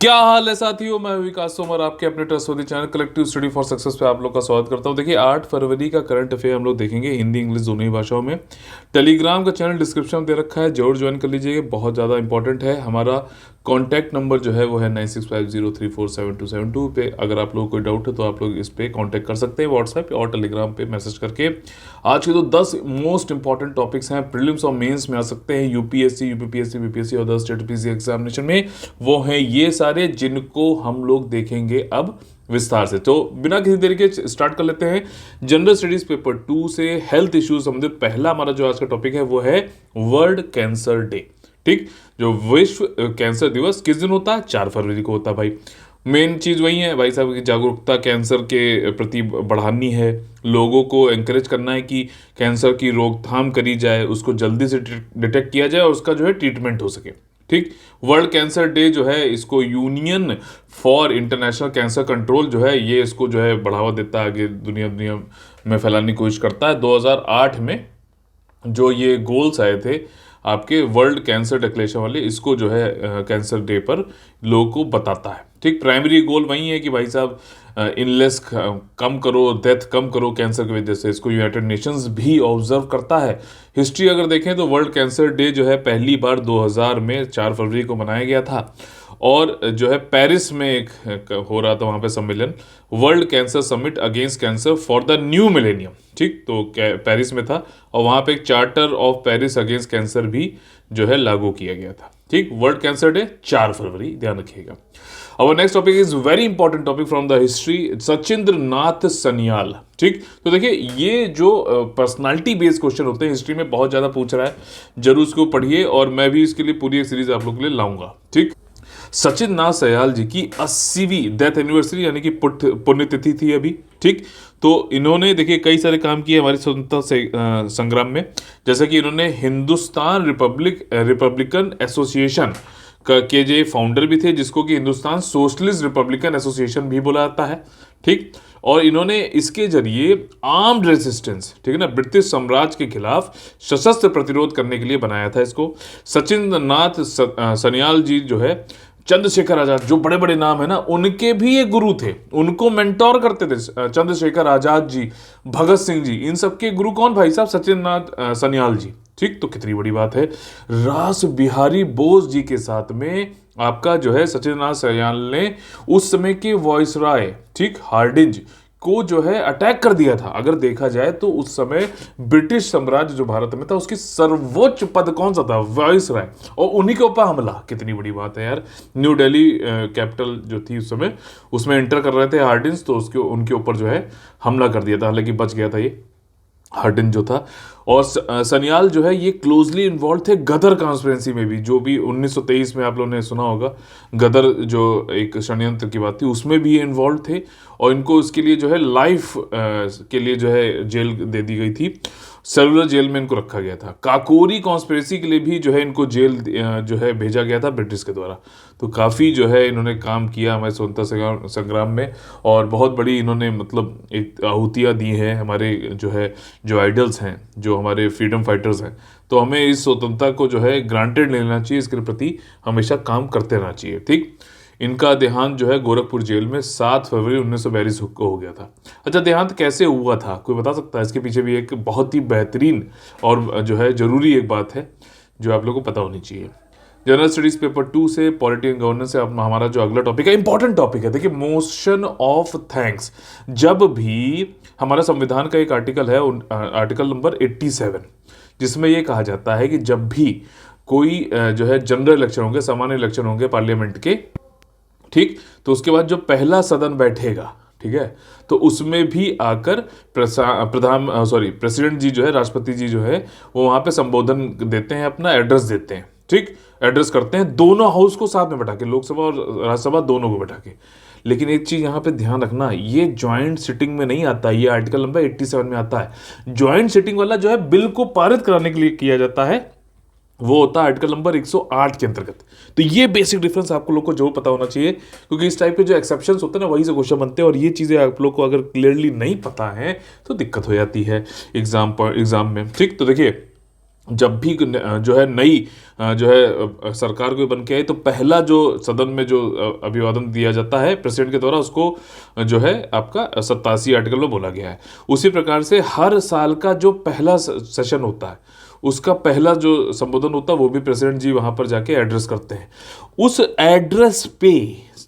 क्या हाल है साथियों। मैं विकास सोमर आपके अपने trustworthy channel collective study for success पे आप लोग का स्वागत करता हूं। देखिए 8 फरवरी का करंट अफेयर हम लोग देखेंगे हिंदी इंग्लिश दोनों ही भाषाओं में। टेलीग्राम का चैनल डिस्क्रिप्शन में दे रखा है, जरूर ज्वाइन कर लीजिएगा, बहुत ज़्यादा इंपॉर्टेंट है। हमारा कॉन्टैक्ट नंबर जो है वो है 9650347272 पे। अगर आप लोगों को कोई डाउट है तो आप लोग इस पे कॉन्टैक्ट कर सकते हैं व्हाट्सएप और टेलीग्राम पे मैसेज करके। आज के तो 10 मोस्ट इंपॉर्टेंट टॉपिक्स हैं, प्रीलिम्स और मेंस में आ सकते हैं, यूपीएससी यूपीपीएससी बीपीएससी और 10 स्टेट पीसी एग्जामिनेशन में, वो हैं ये सारे जिनको हम लोग देखेंगे अब विस्तार से। तो बिना किसी देरी के स्टार्ट कर लेते हैं जनरल स्टडीज पेपर 2 से हेल्थ इश्यूज संबंधित। पहला हमारा जो आज का टॉपिक है वो है वर्ल्ड कैंसर डे। ठीक, जो विश्व कैंसर दिवस किस दिन होता है? 4 फरवरी को होता है भाई। मेन चीज़ वही है भाई साहब की जागरूकता कैंसर के प्रति बढ़ानी है, लोगों को एंकरेज करना है कि कैंसर की रोकथाम करी जाए, उसको जल्दी से डिटेक्ट किया जाए और उसका जो है ट्रीटमेंट हो सके। ठीक, वर्ल्ड कैंसर डे जो है इसको union for international cancer control जो है ये इसको जो है बढ़ावा देता है, आगे दुनिया दुनिया में फैलाने की कोशिश करता है। 2008 में जो ये गोल्स आए थे आपके वर्ल्ड कैंसर डिक्लेरेशन वाले, इसको जो है कैंसर डे पर लोगों को बताता है। ठीक, प्राइमरी गोल वही है कि भाई साहब इलनेस कम करो, डेथ कम करो कैंसर की वजह से। इसको यूनाइटेड नेशंस भी ऑब्जर्व करता है। हिस्ट्री अगर देखें तो वर्ल्ड कैंसर डे जो है पहली बार 2000 में 4 फरवरी को मनाया गया था और जो है पेरिस में एक हो रहा था वहाँ पे सम्मेलन, world cancer summit against cancer for the new millennium. ठीक, तो पेरिस में था और वहाँ पे एक charter of Paris against cancer भी जो है लागू किया गया था। ठीक, वर्ल्ड कैंसर डे 4 फरवरी, ध्यान रखिएगा। Our next topic is very important topic from the history, Sachindra Nath Sanyal. ठीक, तो देखिए ये जो पर्सनालिटी बेस्ड क्वेश्चन होते हैं हिस्ट्री में बहुत ज़्यादा पूछ रहा है, जरूर इसको पढ़िए और मैं भी इसके लिए पूरी एक सीरीज आप लोगों के लिए लाऊंगा। ठीक, सचिन नाथ सयाल जी की 80वीं डेथ एनिवर्सरी यानी कि पुण्यतिथि थी अभी। ठीक, तो इन्होंने देखिए कई सारे काम किए हमारी स्वतंत्रता से संग्राम में, जैसे कि इन्होंने हिंदुस्तान रिपब्लिकन एसोसिएशन के जो फाउंडर भी थे, जिसको कि हिंदुस्तान सोशलिस्ट रिपब्लिकन एसोसिएशन भी बोला जाता है। ठीक, और इन्होंने इसके जरिए आर्म्ड रेजिस्टेंस, ठीक है ना, ब्रिटिश साम्राज्य के खिलाफ सशस्त्र प्रतिरोध करने के लिए बनाया था इसको। सचिंद्र नाथ सन्याल जी जो है चंद्रशेखर आजाद, जो बड़े बड़े नाम है ना, उनके भी ये गुरु थे, उनको मेंटोर करते थे। चंद्रशेखर आजाद जी, भगत सिंह जी, इन सबके गुरु कौन भाई साहब? सचिंद्र नाथ सन्याल जी। ठीक, तो कितनी बड़ी बात है। रास बिहारी बोस जी के साथ में आपका जो है सचिंद्र नाथ सन्याल ने उस समय के वॉइसरॉय, ठीक, हार्डिंज को जो है अटैक कर दिया था। अगर देखा जाए तो उस समय ब्रिटिश साम्राज्य जो भारत में था उसकी सर्वोच्च पद कौन सा था? वॉइसरॉय, और उन्हीं के ऊपर हमला। कितनी बड़ी बात है यार। न्यू दिल्ली कैपिटल जो थी उस समय, उसमें एंटर कर रहे थे हार्डिंज, तो उसके उनके ऊपर जो है हमला कर दिया था, हालांकि बच गया था ये हार्डिन जो था। और सन्याल जो है ये क्लोजली इन्वॉल्व थे गदर कॉन्स्पिरेसी में भी, जो भी 1923 में आप लोगों ने सुना होगा, गदर जो एक षड्यंत्र की बात थी उसमें भी ये इन्वॉल्व थे और इनको इसके लिए जो है लाइफ के लिए जो है जेल दे दी गई थी, सेलुलर जेल में इनको रखा गया था। काकोरी कॉन्स्पिरेसी के लिए भी जो है इनको जेल जो है भेजा गया था ब्रिटिश के द्वारा। तो काफ़ी जो है इन्होंने काम किया हमारे स्वतंत्रता संग्राम में और बहुत बड़ी इन्होंने मतलब एक आहुतियाँ दी हैं हमारे जो है जो आइडल्स हैं, जो हमारे फ्रीडम फाइटर्स हैं। तो हमें इस स्वतंत्रता को जो है ग्रांटेड लेना चाहिए, इसके प्रति हमेशा काम करते रहना चाहिए। ठीक, इनका देहांत जो है गोरखपुर जेल में 7 फरवरी 1942 को हो गया था। अच्छा, देहांत कैसे हुआ था, कोई बता सकता है? इसके पीछे भी एक बहुत ही बेहतरीन और जो है जरूरी एक बात है जो आप लोगों को पता होनी चाहिए। जनरल स्टडीज पेपर 2 से पॉलिटी एंड गवर्नेंस से हमारा जो अगला टॉपिक है, इंपॉर्टेंट टॉपिक है। देखिए, मोशन ऑफ थैंक्स। जब भी हमारा संविधान का एक आर्टिकल है, आर्टिकल नंबर 87, जिसमें यह कहा जाता है कि जब भी कोई जो है जनरल इलेक्शन होंगे, सामान्य इलेक्शन होंगे पार्लियामेंट के, ठीक, तो उसके बाद जो पहला सदन बैठेगा, ठीक है, तो उसमें भी आकर प्रेसिडेंट जी जो है, राष्ट्रपति जी जो है, वो वहां पे संबोधन देते हैं, अपना एड्रेस देते हैं। ठीक, एड्रेस करते हैं दोनों हाउस को साथ में बैठा के, लोकसभा और राज्यसभा दोनों को बैठा के। लेकिन एक चीज यहाँ पे ध्यान रखना, ये ज्वाइंट सिटिंग में नहीं आता, ये आर्टिकल नंबर 87 में आता है। ज्वाइंट सिटिंग वाला जो है बिल को पारित कराने के लिए किया जाता है, वो होता है आर्टिकल नंबर 108 के अंतर्गत। तो ये बेसिक डिफरेंस आपको लोग को जरूर पता होना चाहिए, क्योंकि इस टाइप के जो एक्सेप्शंस होते हैं ना, वही से क्वेश्चन बनते हैं और ये चीज़ें आप लोग को अगर क्लियरली नहीं पता है तो दिक्कत हो जाती है एग्जाम में। ठीक, तो देखिए जब भी जो है नई जो है सरकार कोई बन के आई तो पहला जो सदन में जो अभिवादन दिया जाता है प्रेसिडेंट के द्वारा, उसको जो है आपका 87 आर्टिकल में बोला गया है। उसी प्रकार से हर साल का जो पहला सेशन होता है उसका पहला जो संबोधन होता है वो भी प्रेसिडेंट जी वहाँ पर जाके एड्रेस करते हैं। उस एड्रेस पे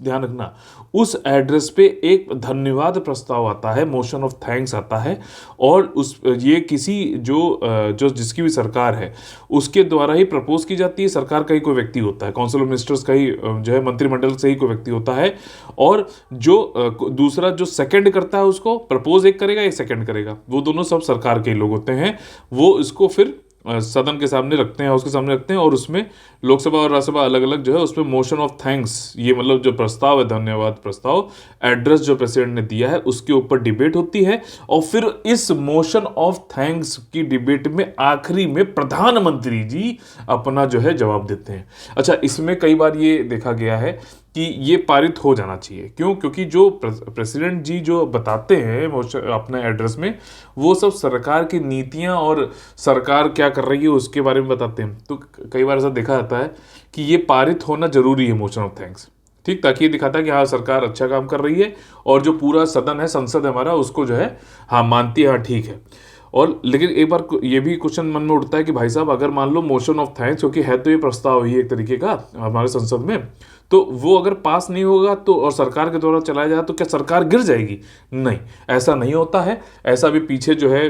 ध्यान रखना, उस एड्रेस पे एक धन्यवाद प्रस्ताव आता है, मोशन ऑफ थैंक्स आता है, और उस ये किसी जो जिसकी भी सरकार है उसके द्वारा ही प्रपोज की जाती है। सरकार का ही कोई व्यक्ति होता है, काउंसिल ऑफ मिनिस्टर्स का ही जो है मंत्रिमंडल से ही कोई व्यक्ति होता है, और जो दूसरा जो सेकंड करता है उसको प्रपोज एक करेगा, एक सेकंड करेगा, वो दोनों सब सरकार के ही लोग होते हैं। वो इसको फिर सदन के सामने रखते हैं, उसके सामने रखते हैं, और उसमें लोकसभा और राज्यसभा अलग अलग जो है उसमें मोशन ऑफ थैंक्स, ये मतलब जो प्रस्ताव है धन्यवाद प्रस्ताव, एड्रेस जो प्रेसिडेंट ने दिया है उसके ऊपर डिबेट होती है। और फिर इस मोशन ऑफ थैंक्स की डिबेट में आखिरी में प्रधानमंत्री जी अपना जो है जवाब देते हैं। अच्छा, इसमें कई बार ये देखा गया है कि ये पारित हो जाना चाहिए। क्यों? क्योंकि जो प्रेसिडेंट जी जो बताते हैं अपने एड्रेस में, वो सब सरकार की नीतियां और सरकार क्या कर रही है उसके बारे में बताते हैं। तो कई बार ऐसा देखा जाता है कि ये पारित होना जरूरी है मोशन ऑफ थैंक्स, ठीक, ताकि ये दिखाता है कि हाँ सरकार अच्छा काम कर रही है और जो पूरा सदन है, संसद है हमारा, उसको जो है हाँ मानती है, हाँ ठीक है। और लेकिन एक बार ये भी क्वेश्चन मन में उठता है कि भाई साहब अगर मान लो मोशन ऑफ थैंक्स, क्योंकि है तो ये प्रस्ताव ही एक तरीके का हमारे संसद में, तो वो अगर पास नहीं होगा तो और सरकार के द्वारा चलाया जाए तो क्या सरकार गिर जाएगी? नहीं, ऐसा नहीं होता है। ऐसा भी पीछे जो है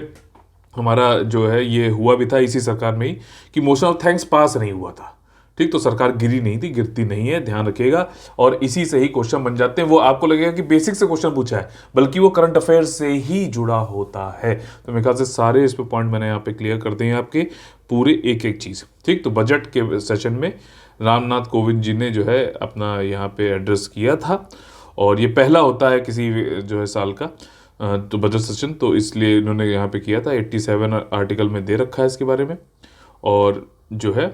हमारा जो है ये हुआ भी था इसी सरकार में ही कि मोशन ऑफ थैंक्स पास नहीं हुआ था, ठीक, तो सरकार गिरी नहीं थी, गिरती नहीं है, ध्यान रखिएगा। और इसी से ही क्वेश्चन बन जाते हैं। वो आपको लगेगा कि बेसिक से क्वेश्चन पूछा है, बल्कि वो करंट अफेयर से ही जुड़ा होता है। तो मेरे ख्याल से सारे इस पे पॉइंट मैंने यहाँ पे क्लियर कर दिए हैं आपके, पूरे एक एक चीज़, ठीक। तो बजट के सेशन में रामनाथ कोविंद जी ने जो है अपना यहाँ पे एड्रेस किया था, और ये पहला होता है किसी जो है साल का तो बजट सेशन, तो इसलिए इन्होंने यहाँ पे किया था। 87 आर्टिकल में दे रखा है इसके बारे में। और जो है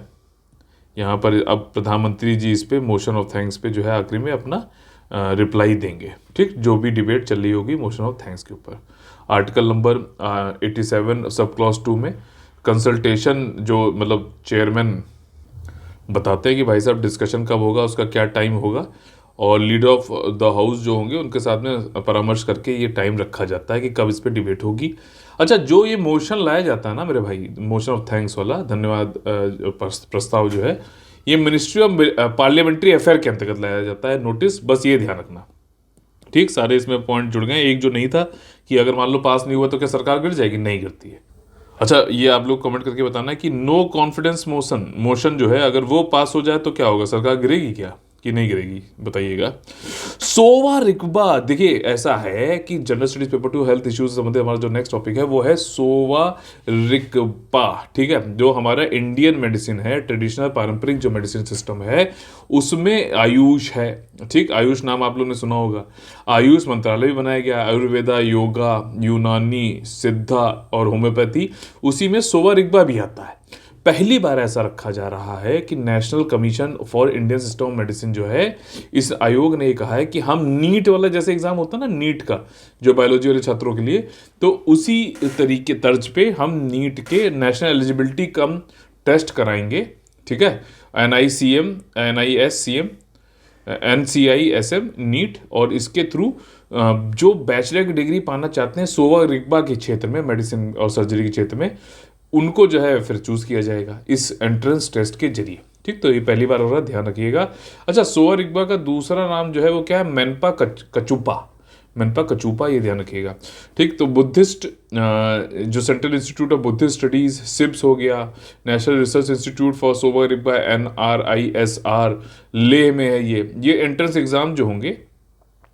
यहाँ पर अब प्रधानमंत्री जी इस पे मोशन ऑफ थैंक्स पे जो है आखिरी में अपना रिप्लाई देंगे, ठीक, जो भी डिबेट चल रही होगी मोशन ऑफ थैंक्स के ऊपर। आर्टिकल नंबर 87 सब क्लॉज 2 में कंसल्टेशन, जो मतलब चेयरमैन बताते हैं कि भाई साहब डिस्कशन कब होगा, उसका क्या टाइम होगा, और लीडर ऑफ द हाउस जो होंगे उनके साथ में परामर्श करके ये टाइम रखा जाता है कि कब इस पर डिबेट होगी। अच्छा, जो ये मोशन लाया जाता है ना मेरे भाई, मोशन ऑफ थैंक्स वाला धन्यवाद प्रस्ताव जो है, ये मिनिस्ट्री ऑफ पार्लियामेंट्री अफेयर के अंतर्गत लाया जाता है। नोटिस, बस ये ध्यान रखना, ठीक। सारे इसमें पॉइंट जुड़ गए। एक जो नहीं था कि अगर मान लो पास नहीं हुआ तो क्या सरकार गिर जाएगी? नहीं गिरती है। अच्छा, ये आप लोग कमेंट करके बताना है कि नो कॉन्फिडेंस मोशन जो है अगर वो पास हो जाए तो क्या होगा, सरकार गिरेगी क्या कि नहीं गिरेगी, बताइएगा। सोवा रिकबा, देखिए ऐसा है कि general studies paper 2 health issues से संबंधित हमारा जो नेक्स्ट टॉपिक है वो है सोवा रिकबा, ठीक है। जो हमारा इंडियन मेडिसिन है, ट्रेडिशनल पारंपरिक जो मेडिसिन सिस्टम है उसमें आयुष है, ठीक। आयुष नाम आप लोगों ने सुना होगा। आयुष मंत्रालय भी बनाया गया, आयुर्वेदा, योगा, यूनानी, सिद्धा और होम्योपैथी, उसी में सोवा रिकबा भी आता है। पहली बार ऐसा रखा जा रहा है कि national commission for Indian system of medicine जो है, इस आयोग ने कहा है कि हम नीट वाला जैसे एग्जाम होता है ना, नीट का जो बायोलॉजी वाले छात्रों के लिए, तो उसी तरीके तर्ज पे हम नीट के नेशनल एलिजिबिलिटी कम टेस्ट कराएंगे, ठीक है। NICM, NISCM, NCISM, नीट, और इसके थ्रू जो बैचलर की डिग्री पाना चाहते हैं सोवा रिकबा के क्षेत्र में, मेडिसिन और सर्जरी के क्षेत्र में, उनको जो है फिर चूज किया जाएगा इस एंट्रेंस टेस्ट के जरिए, ठीक। तो ये पहली बार हो रहा है, ध्यान रखिएगा। अच्छा, सोवा रिकबा का दूसरा नाम जो है वो क्या है? मेनपा कचुपा, मेनपा कचुपा, ये ध्यान रखिएगा, ठीक। तो बुद्धिस्ट जो central institute of Buddhist studies सिप्स हो गया, national research institute for Sowa Rigpa NRISR Leh में है। ये एंट्रेंस एग्जाम जो होंगे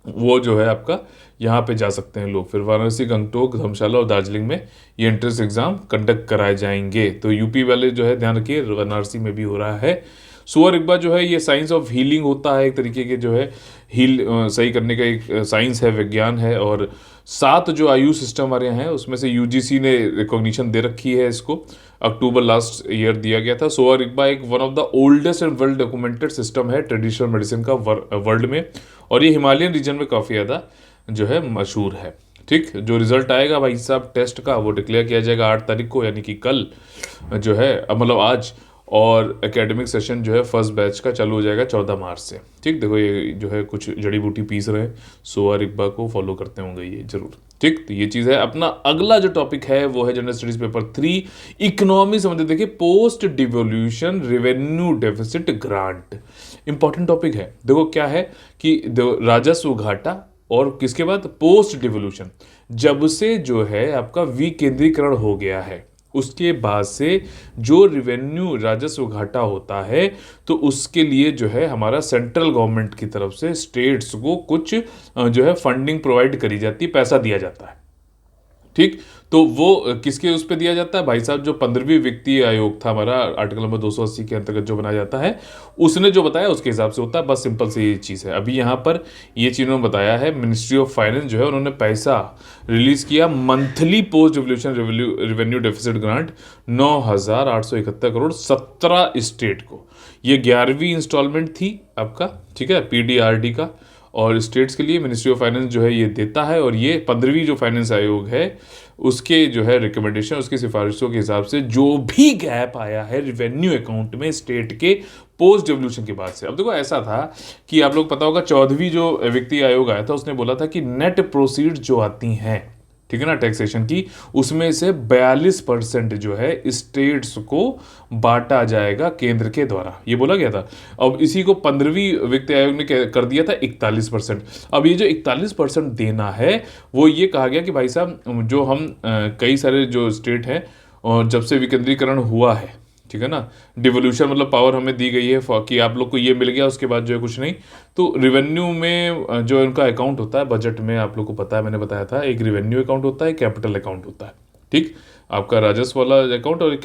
वो जो है आपका यहाँ पे जा सकते हैं लोग। फिर वाराणसी, गंगटोक, धर्मशाला और दार्जिलिंग में ये एंट्रेंस एग्जाम कंडक्ट कराए जाएंगे। तो यूपी वाले जो है ध्यान रखिए, वाराणसी में भी हो रहा है। सोवा रिकबा जो है ये साइंस ऑफ हीलिंग होता है, एक तरीके के जो है हील सही करने का एक साइंस है, विज्ञान है। और 7 जो आयु सिस्टम हमारे यहाँ हैं उसमें से UGC ने रिकॉग्निशन दे रखी है इसको, अक्टूबर लास्ट ईयर दिया गया था। सोवा रिकबा एक one of the oldest and well documented system है ट्रेडिशनल मेडिसिन का वर्ल्ड में, और ये हिमालयन रीजन में काफ़ी ज़्यादा जो है मशहूर है, ठीक, जो रिजल्ट आएगा भाई साहब टेस्ट का वो डिक्लेयर किया जाएगा 8 तारीख को, यानी कि कल जो है मतलब आज। और एकेडमिक सेशन जो है फर्स्ट बैच का चालू हो जाएगा 14 मार्च से। ठीक, देखो ये जो है कुछ जड़ी बूटी पीस रहे हैं, सोआ रिग्पा को फॉलो करते होंगे ये जरूर। ठीक, तो ये चीज़ है। अपना अगला जो टॉपिक है वो है जनरल स्टडीज पेपर 3 इकोनॉमी संबंधित। देखिए, post devolution revenue deficit grant important topic है। देखो क्या है कि राजस्व घाटा और किसके बाद पोस्ट डिवोल्यूशन, जब से जो है आपका विकेंद्रीकरण हो गया है उसके बाद से जो रिवेन्यू राजस्व घाटा होता है तो उसके लिए जो है हमारा सेंट्रल गवर्नमेंट की तरफ से स्टेट्स को कुछ जो है फंडिंग प्रोवाइड करी जाती है, पैसा दिया जाता है। ठीक, तो वो किसके उस पे दिया जाता है भाई साहब, जो 15वीं वित्तीय आयोग था हमारा आर्टिकल नंबर 280 के अंतर्गत जो बनाया जाता है उसने जो बताया उसके हिसाब से होता है। बस सिंपल से ये चीज़ है। अभी यहाँ पर ये चीज़ उन्होंने बताया है, मिनिस्ट्री ऑफ फाइनेंस जो है उन्होंने पैसा रिलीज किया monthly post devolution revenue deficit grant 9,871 crore 17 state को। ये 11वीं इंस्टॉलमेंट थी आपका, ठीक है, पीडीआरडी का। और स्टेट्स के लिए मिनिस्ट्री ऑफ फाइनेंस जो है ये देता है। और ये 15वीं जो फाइनेंस आयोग है उसके जो है रिकमेंडेशन, उसकी सिफारिशों के हिसाब से जो भी गैप आया है रिवेन्यू अकाउंट में स्टेट के पोस्ट डिवोल्यूशन के बाद से। अब देखो ऐसा था कि आप लोग पता होगा 14वीं जो वित्तीय आयोग आया था उसने बोला था कि नेट प्रोसीड जो आती हैं, ठीक है ना, टैक्सेशन की, उसमें से 42% जो है स्टेट्स को बांटा जाएगा केंद्र के द्वारा, ये बोला गया था। अब इसी को 15वीं वित्त आयोग ने कर दिया था 41%। अब ये जो 41% देना है वो ये कहा गया कि भाई साहब जो हम कई सारे जो स्टेट हैं और जब से विकेंद्रीकरण हुआ है, ठीक है ना, डिवोल्यूशन मतलब पावर हमें दी गई है कि आप लोग को ये मिल गया, उसके बाद जो है कुछ नहीं। तो रिवेन्यू में जो इनका अकाउंट होता है बजट में, आप लोग को पता है, मैंने बताया था, एक रिवेन्यू अकाउंट होता है, कैपिटल अकाउंट होता है। ठीक, आपका राजस्व वाला अकाउंट और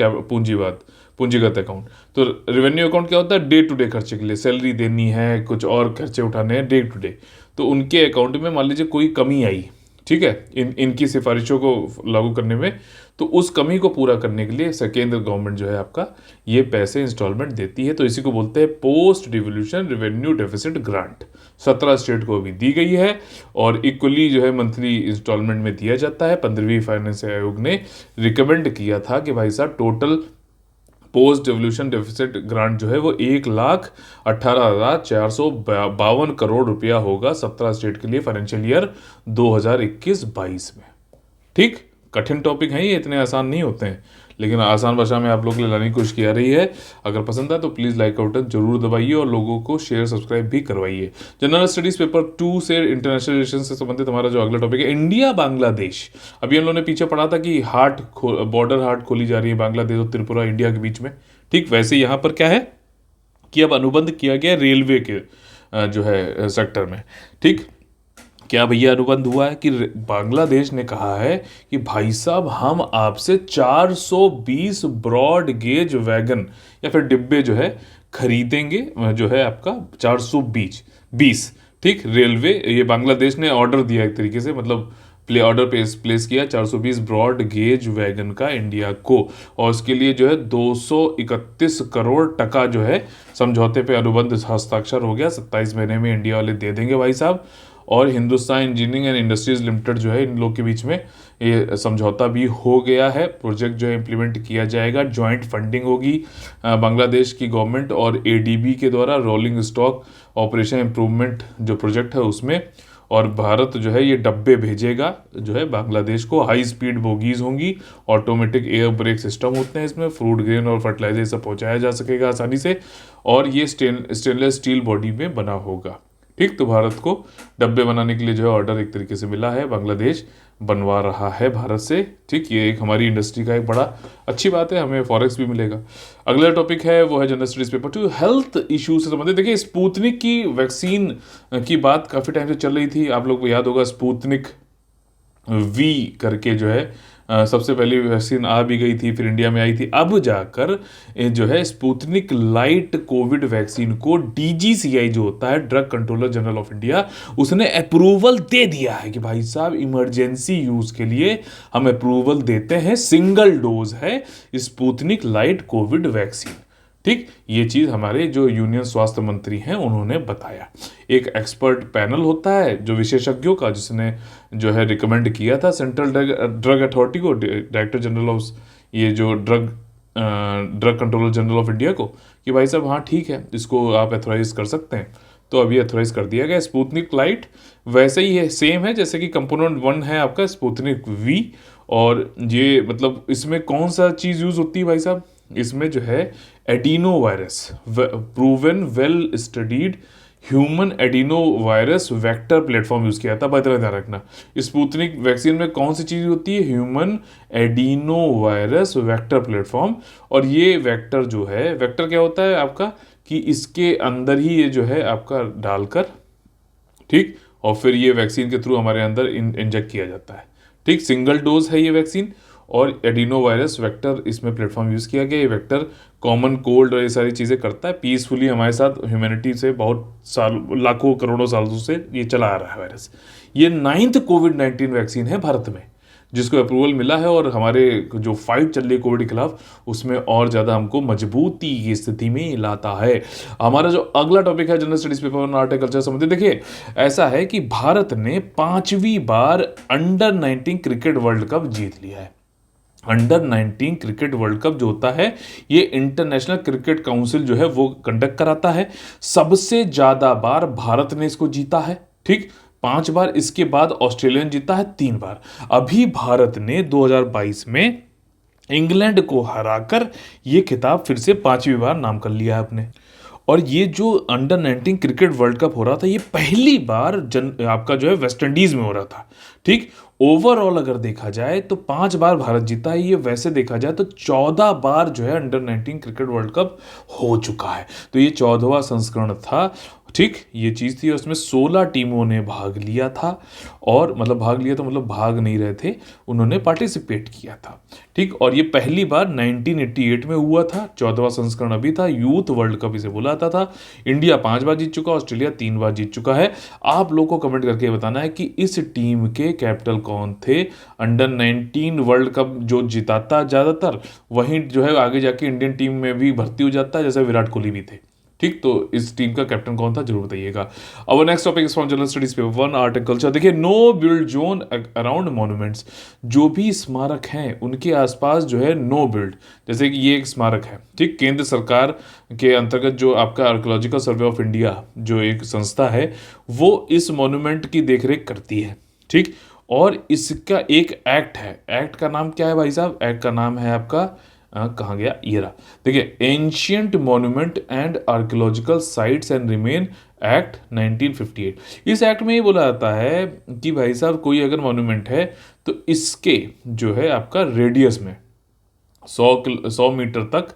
पूंजीगत अकाउंट। तो रिवेन्यू अकाउंट क्या होता है, डे टू डे खर्चे के लिए, सैलरी देनी है, कुछ और खर्चे उठाने हैं डे टू डे। तो उनके अकाउंट में मान लीजिए कोई कमी आई, ठीक है, इनकी सिफारिशों को लागू करने में, तो उस कमी को पूरा करने के लिए केंद्र गवर्नमेंट जो है आपका ये पैसे इंस्टॉलमेंट देती है। तो इसी को बोलते हैं post devolution revenue deficit grant. 17 state को अभी दी गई है और इक्वली जो है मंथली इंस्टॉलमेंट में दिया जाता है। 15वीं फाइनेंस आयोग ने रिकमेंड किया था कि भाई साहब total post devolution deficit grant जो है वो 1,18,452 करोड़ रुपया होगा 17 स्टेट के लिए फाइनेंशियल ईयर 2021-22 में। ठीक, कठिन टॉपिक है ये, इतने आसान नहीं होते हैं, लेकिन आसान भाषा में आप लोग के लिए लाने की कोशिश की जा रही है। अगर पसंद आए तो प्लीज़ लाइक का बटन जरूर दबाइए और लोगों को शेयर सब्सक्राइब भी करवाइए। जनरल स्टडीज पेपर 2 से इंटरनेशनल रिलेशन से संबंधित हमारा जो अगला टॉपिक है इंडिया बांग्लादेश। अभी हम लोगों ने पीछे पढ़ा था कि बॉर्डर हाट खोली जा रही है बांग्लादेश और त्रिपुरा इंडिया के बीच में। ठीक, वैसे यहाँ पर क्या है कि अब अनुबंध किया गया रेलवे के जो है सेक्टर में। ठीक, क्या भैया अनुबंध हुआ है कि बांग्लादेश ने कहा है कि भाई साहब हम आपसे 420 ब्रॉड गेज वैगन या फिर डिब्बे जो है खरीदेंगे, जो है आपका 420। ठीक, रेलवे, ये बांग्लादेश ने ऑर्डर दिया एक तरीके से, मतलब ऑर्डर प्लेस किया 420 ब्रॉड गेज वैगन का इंडिया को। और उसके लिए जो है 231 करोड़ टका जो है समझौते पे अनुबंध हस्ताक्षर हो गया। 27 महीने में इंडिया वाले दे देंगे भाई साहब। और Hindustan engineering and industries limited जो है इन लोग के बीच में ये समझौता भी हो गया है। प्रोजेक्ट जो है इम्प्लीमेंट किया जाएगा, जॉइंट फंडिंग होगी बांग्लादेश की गवर्नमेंट और एडीबी के द्वारा, रोलिंग स्टॉक ऑपरेशन इम्प्रूवमेंट जो प्रोजेक्ट है उसमें। और भारत जो है ये डब्बे भेजेगा जो है बांग्लादेश को। हाई स्पीड बोगीज होंगी, ऑटोमेटिक एयर ब्रेक सिस्टम होते हैं इसमें, फ्रूट ग्रेन और फर्टिलाइजर सब पहुंचाया जा सकेगा आसानी से। और ये स्टेनलेस स्टील बॉडी में बना होगा। ठीक, तो भारत को डब्बे बनाने के लिए जो है ऑर्डर एक तरीके से मिला है, बांग्लादेश बनवा रहा है भारत से। ठीक, ये एक हमारी इंडस्ट्री का एक बड़ा अच्छी बात है, हमें फॉरेक्स भी मिलेगा। अगला टॉपिक है वो है general studies paper 2 health issue से संबंधित। देखिए, स्पुतनिक की वैक्सीन की बात काफ़ी टाइम से चल रही थी, आप लोग को याद होगा स्पुतनिक वी करके जो है सबसे पहले वैक्सीन आ भी गई थी, फिर इंडिया में आई थी। अब जाकर जो है स्पुतनिक लाइट कोविड वैक्सीन को डीजीसीआई जो होता है, drug controller general of India, उसने अप्रूवल दे दिया है कि भाई साहब इमरजेंसी यूज के लिए हम अप्रूवल देते हैं। सिंगल डोज है स्पुतनिक लाइट कोविड वैक्सीन। ठीक, ये चीज़ हमारे जो यूनियन स्वास्थ्य मंत्री हैं उन्होंने बताया। एक एक्सपर्ट पैनल होता है जो विशेषज्ञों का, जिसने जो है रिकमेंड किया था सेंट्रल ड्रग अथॉरिटी को, डायरेक्टर जनरल ऑफ ये जो drug controller general of India को, कि भाई साहब हाँ ठीक है, इसको आप एथोराइज कर सकते हैं। तो अभी एथोराइज कर दिया गया। स्पुतनिक लाइट वैसे ही है, सेम है जैसे कि कंपोनेंट 1 है आपका स्पुतनिक वी। और ये मतलब इसमें कौन सा चीज़ यूज़ होती है भाई साहब, इसमें जो है adeno virus, proven well studied human adeno virus vector platform use किया था। इतना ध्यान रखना, स्पुतनिक वैक्सीन में कौन सी चीज़ होती है, human adeno virus vector platform. और ये वेक्टर जो है, वेक्टर क्या होता है आपका, कि इसके अंदर ही ये जो है आपका डालकर, ठीक, और फिर ये वैक्सीन के थ्रू हमारे अंदर इंजेक्ट किया जाता है। ठीक, सिंगल डोज है ये वैक्सीन। और एडिनो वायरस वेक्टर इसमें प्लेटफॉर्म यूज़ किया गया। ये वेक्टर कॉमन कोल्ड और ये सारी चीज़ें करता है, पीसफुली हमारे साथ ह्यूमैनिटी से बहुत साल, लाखों करोड़ों सालों से ये चला आ रहा है वायरस। ये 9th कोविड-19 वैक्सीन है भारत में जिसको अप्रूवल मिला है। और हमारे जो फाइट चल रही है कोविड के खिलाफ, उसमें और ज़्यादा हमको मजबूती की स्थिति में लाता है। हमारा जो अगला टॉपिक है general studies paper 1 art and culture संबंधित, देखिए ऐसा है कि भारत ने 5वीं बार अंडर 19 क्रिकेट वर्ल्ड कप जीत लिया है। अंडर 19 क्रिकेट वर्ल्ड कप जो होता है, ये इंटरनेशनल क्रिकेट काउंसिल जो है वो कंडक्ट कराता है। सबसे ज़्यादा बार भारत ने इसको जीता है, ठीक, 5 बार। इसके बाद ऑस्ट्रेलिया ने जीता है 3 बार। अभी भारत ने 2022 में इंग्लैंड को हराकर ये खिताब फिर से 5वीं बार नाम कर लिया है अपने। और ये जो अंडर 19 क्रिकेट वर्ल्ड कप हो रहा था, ये पहली बार आपका जो है वेस्ट इंडीज में हो रहा था। ठीक, ओवरऑल अगर देखा जाए तो 5 बार भारत जीता है। ये वैसे देखा जाए तो 14 बार जो है अंडर 19 क्रिकेट वर्ल्ड कप हो चुका है। तो ये 14वां संस्करण था। ठीक, ये चीज़ थी, उसमें 16 टीमों ने भाग लिया था। और मतलब भाग लिया तो मतलब भाग नहीं रहे थे, उन्होंने पार्टिसिपेट किया था। ठीक, और ये पहली बार 1988 में हुआ था। 14वां संस्करण अभी था, यूथ वर्ल्ड कप इसे बुलाता था। इंडिया 5 बार जीत चुका, ऑस्ट्रेलिया 3 बार जीत चुका है। आप लोगों को कमेंट करके बताना है कि इस टीम के कैप्टन कौन थे। अंडर 19 वर्ल्ड कप जो जिताता ज़्यादातर, वहीं जो है आगे जाके इंडियन टीम में भी भर्ती हो जाता है, जैसे विराट कोहली भी थे। ठीक, तो इस टीम का कैप्टन कौन था जरूर बताइएगा। अब next topic is from general studies paper 1 art and culture. देखिए, no build zone around monuments. जो भी स्मारक हैं उनके आसपास जो है नो बिल्ड, जैसे कि ये एक स्मारक है। ठीक, केंद्र सरकार के अंतर्गत जो आपका आर्कियोलॉजिकल सर्वे ऑफ इंडिया जो एक संस्था है, वो इस मॉन्यूमेंट की देखरेख करती है। ठीक, और इसका एक एक्ट है। एक्ट का नाम क्या है भाई साहब? एक्ट का नाम है आपका, कहाँ गया ये रहा, देखिए, ancient monument and archaeological sites and remain act 1958। इस एक्ट में ये बोला जाता है कि भाई साहब कोई अगर मॉन्यूमेंट है तो इसके जो है आपका रेडियस में 100 मीटर तक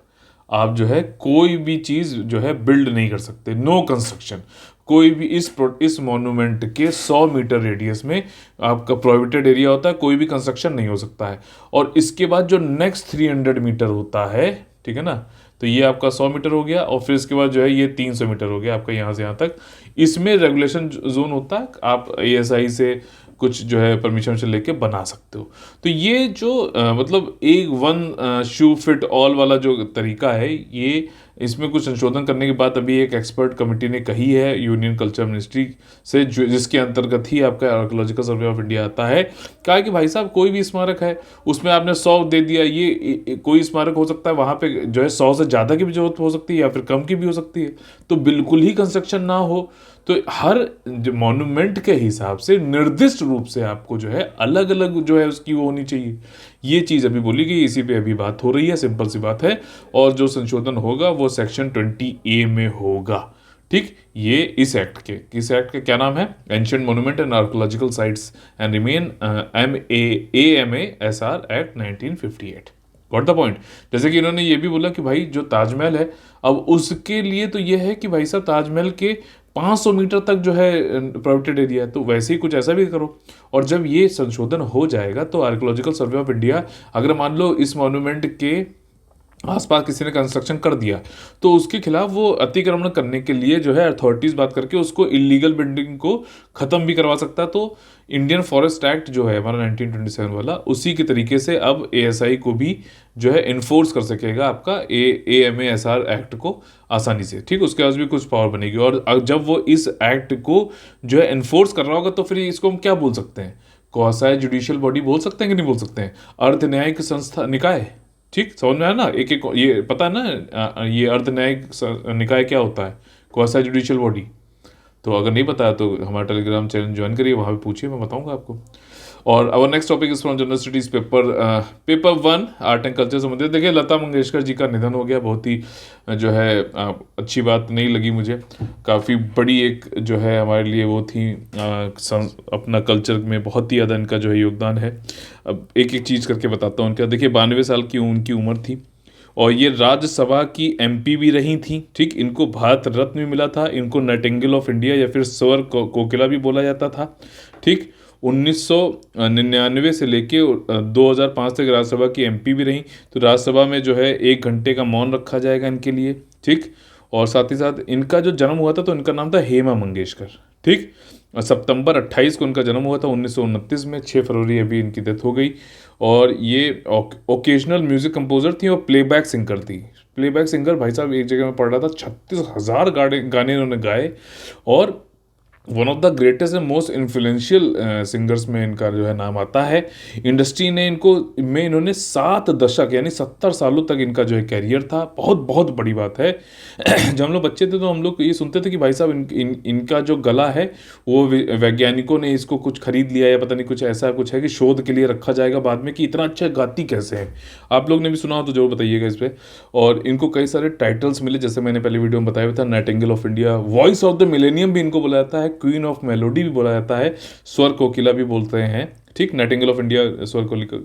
आप जो है कोई भी चीज़ जो है बिल्ड नहीं कर सकते। नो कंस्ट्रक्शन, कोई भी इस मॉन्यूमेंट के 100 मीटर रेडियस में आपका प्रोहिबिटेड एरिया होता है, कोई भी कंस्ट्रक्शन नहीं हो सकता है। और इसके बाद जो नेक्स्ट 300 मीटर होता है, ठीक है ना, तो ये आपका 100 मीटर हो गया। और फिर इसके बाद जो है ये 300 मीटर हो गया आपका यहाँ से यहाँ तक। इसमें रेगुलेशन जोन होता है, आप ASI से कुछ जो है परमिशन से लेके बना सकते हो। तो ये जो मतलब एक वन शू फिट ऑल वाला जो तरीका है, ये इसमें कुछ संशोधन करने के बाद अभी एक एक्सपर्ट कमेटी ने कही है यूनियन कल्चर मिनिस्ट्री से, जिसके अंतर्गत ही आपका आर्कियोलॉजिकल सर्वे ऑफ इंडिया आता है, कहा कि भाई साहब कोई भी स्मारक है उसमें आपने 100 दे दिया, ये कोई स्मारक हो सकता है वहाँ पे जो है 100 से ज़्यादा की भी जरूरत हो सकती है या फिर कम की भी हो सकती है। तो बिल्कुल ही कंस्ट्रक्शन ना हो, तो हर मॉन्यूमेंट के हिसाब से निर्दिष्ट रूप से आपको जो है अलग अलग जो है उसकी वो होनी चाहिए। ये चीज़ अभी बोली गई, इसी पे अभी बात हो रही है, सिंपल सी बात है। और जो संशोधन होगा वो सेक्शन 20A में होगा। ठीक, ये इस एक्ट के क्या नाम है? Ancient monument and archaeological sites and remain AMASR act 1958। Got the point. जैसे कि इन्होंने ये भी बोला कि भाई जो ताजमहल है, अब उसके लिए तो ये है कि भाई साहब ताजमहल के 500 मीटर तक जो है प्रोटेक्टेड एरिया है, तो वैसे ही कुछ ऐसा भी करो। और जब ये संशोधन हो जाएगा तो आर्कियोलॉजिकल सर्वे ऑफ इंडिया अगर मान लो इस मॉन्यूमेंट के आसपास किसी ने कंस्ट्रक्शन कर दिया तो उसके खिलाफ वो अतिक्रमण करने के लिए जो है अथॉरिटीज बात करके उसको इलीगल बिल्डिंग को खत्म भी करवा सकता है। तो इंडियन फॉरेस्ट एक्ट जो है हमारा 1927 वाला, उसी के तरीके से अब एएसआई को भी जो है इन्फोर्स कर सकेगा आपका एएमएएसआर एक्ट को आसानी से। ठीक, उसके पास भी कुछ पावर बनेगी। और जब वो इस एक्ट को जो है इन्फोर्स कर रहा होगा तो फिर इसको हम क्या बोल सकते हैं, क्वासी जुडिशियल बॉडी बोल सकते हैं कि नहीं बोल सकते हैं, अर्ध न्यायिक संस्था निकाय। ठीक, समझ में आया ना, एक एक ये पता है ना, ये अर्ध न्यायिक निकाय क्या होता है, क्वासी जुडिशियल बॉडी। तो अगर नहीं पता है तो हमारा टेलीग्राम चैनल ज्वाइन करिए, वहाँ पे पूछिए, मैं बताऊंगा आपको। और our next topic is from general studies paper 1 art and culture संबंधित। देखिए, लता मंगेशकर जी का निधन हो गया, बहुत ही जो है अच्छी बात नहीं लगी मुझे। काफ़ी बड़ी एक जो है हमारे लिए वो थी, अपना कल्चर में बहुत ही ज़्यादा इनका जो है योगदान है। अब एक एक चीज़ करके बताता हूँ उनका। देखिए, 92 साल की उनकी उम्र थी और ये राज्यसभा की एमपी भी रही थी। ठीक, इनको भारत रत्न भी मिला था, इनको नाइटिंगेल ऑफ इंडिया या फिर स्वर कोकिला भी बोला जाता था। ठीक, 1999 से लेके 2005 तक राज्यसभा की एमपी भी रही। तो राज्यसभा में जो है 1 घंटे का मौन रखा जाएगा इनके लिए। ठीक, और साथ ही साथ इनका जो जन्म हुआ था तो इनका नाम था हेमा मंगेशकर। ठीक, सितंबर 28 को इनका जन्म हुआ था 1929 में। 6 फरवरी अभी इनकी डेथ हो गई। और ये ओकेजनल म्यूजिक कंपोजर थी और प्लेबैक सिंगर थी। प्लेबैक सिंगर, भाई साहब एक जगह में पढ़ रहा था 36,000 गाने इन्होंने गाए। और one of the greatest and most influential singers में इनका जो है नाम आता है। इंडस्ट्री ने इन्होंने 7 दशक यानी 70 सालों तक इनका जो है कैरियर था। बहुत बहुत बड़ी बात है। जब हम लोग बच्चे थे तो हम लोग ये सुनते थे कि भाई साहब इनका जो गला है वो वैज्ञानिकों ने इसको कुछ खरीद लिया या पता नहीं कुछ ऐसा कुछ है कि शोध के लिए रखा जाएगा बाद में, कि इतना अच्छा गाती कैसे है। आप लोग ने भी सुना हो तो जरूर बताइएगा इस पर। और इनको कई सारे टाइटल्स मिले, जैसे मैंने पहले वीडियो में बताया हुआ था, Nightingale of India, voice of the millennium भी इनको बोला जाता है, क्वीन ऑफ मेलोडी भी बोला जाता है, स्वर कोकिला भी बोलते हैं। ठीक, नाइटिंगेल ऑफ इंडिया स्वर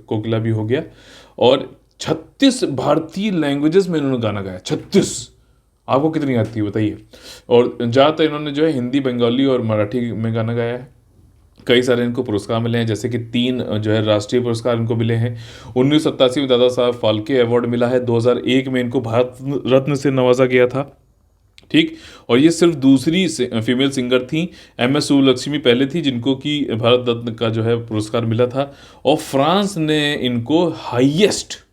कोकिला भी हो गया। और 36 भारतीय लैंग्वेजेस में इन्होंने गाना गाया। 36, आपको कितनी आती है बताइए। और ज़्यादातर इन्होंने जो है हिंदी, बंगाली और मराठी में गाना गाया है। कई सारे इनको पुरस्कार मिले हैं, जैसे कि 3 जो है राष्ट्रीय पुरस्कार इनको मिले हैं। 1987 में दादा साहब फाल्के अवार्ड मिला है। 2001 में इनको भारत रत्न से नवाजा गया था। ठीक, और ये सिर्फ दूसरी फीमेल सिंगर थी। MS सुब्बलक्ष्मी पहले थी जिनको कि भारत रत्न का जो है पुरस्कार मिला था। और फ्रांस ने इनको हाईएस्ट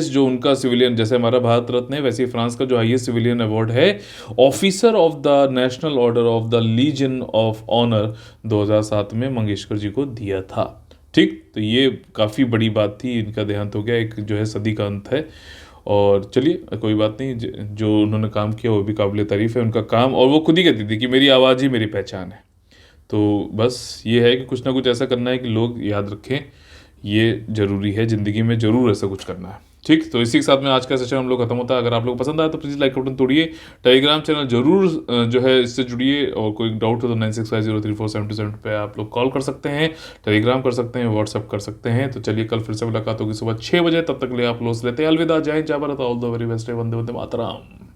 जो उनका सिविलियन, जैसे हमारा भारत रत्न है वैसे ही फ्रांस का जो हाईएस्ट सिविलियन अवार्ड है, officer of the national order of the legion of honour, 2007 में मंगेशकर जी को दिया था। ठीक, तो ये काफ़ी बड़ी बात थी, इनका देहांत हो गया, एक जो है सदी का अंत है। और चलिए कोई बात नहीं, जो उन्होंने काम किया वो भी काबिल तारीफ़ है उनका काम। और वो खुद ही कहती थी कि मेरी आवाज़ ही मेरी पहचान है। तो बस ये है कि कुछ ना कुछ ऐसा करना है कि लोग याद रखें, ये ज़रूरी है, ज़िंदगी में ज़रूर ऐसा कुछ करना है। ठीक, तो इसी के साथ में आज का सेशन हम लोग खत्म होता है। अगर आप लोग पसंद आया तो प्लीज़ लाइक बटन तोड़िए, टेलीग्राम चैनल जरूर जो है इससे जुड़िए। और कोई डाउट हो तो 96503472 पे आप लोग कॉल कर सकते हैं, टेलीग्राम कर सकते हैं, व्हाट्सअप कर सकते हैं। तो चलिए कल फिर से मुलाकात होगी सुबह 6 बजे। तब तक ले आप लोग लेते हैं अलविदा। जय हिंद, जय Bharat, all the very best, Vande Vande Mataram.